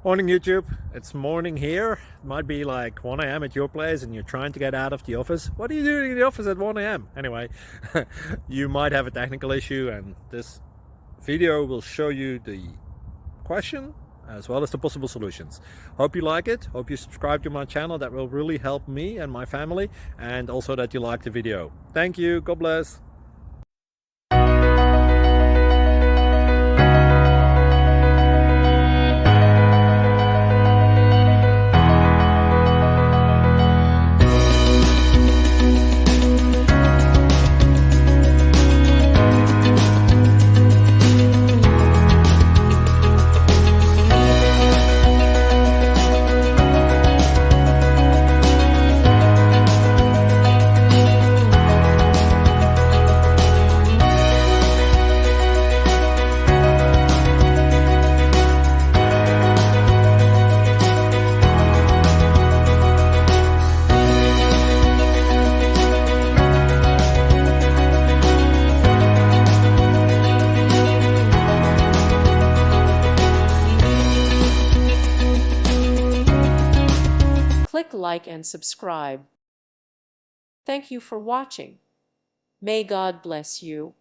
Morning YouTube, it's morning here. It might be like 1 a.m. at your place and you're trying to get out of the office. What are you doing in the office at 1 a.m? Anyway, you might have a technical issue and this video will show you the question as well as the possible solutions. Hope you like it, hope you subscribe to my channel. That will really help me and my family, and also that you like the video. Thank you, God bless. Click like and subscribe. Thank you for watching. May God bless you.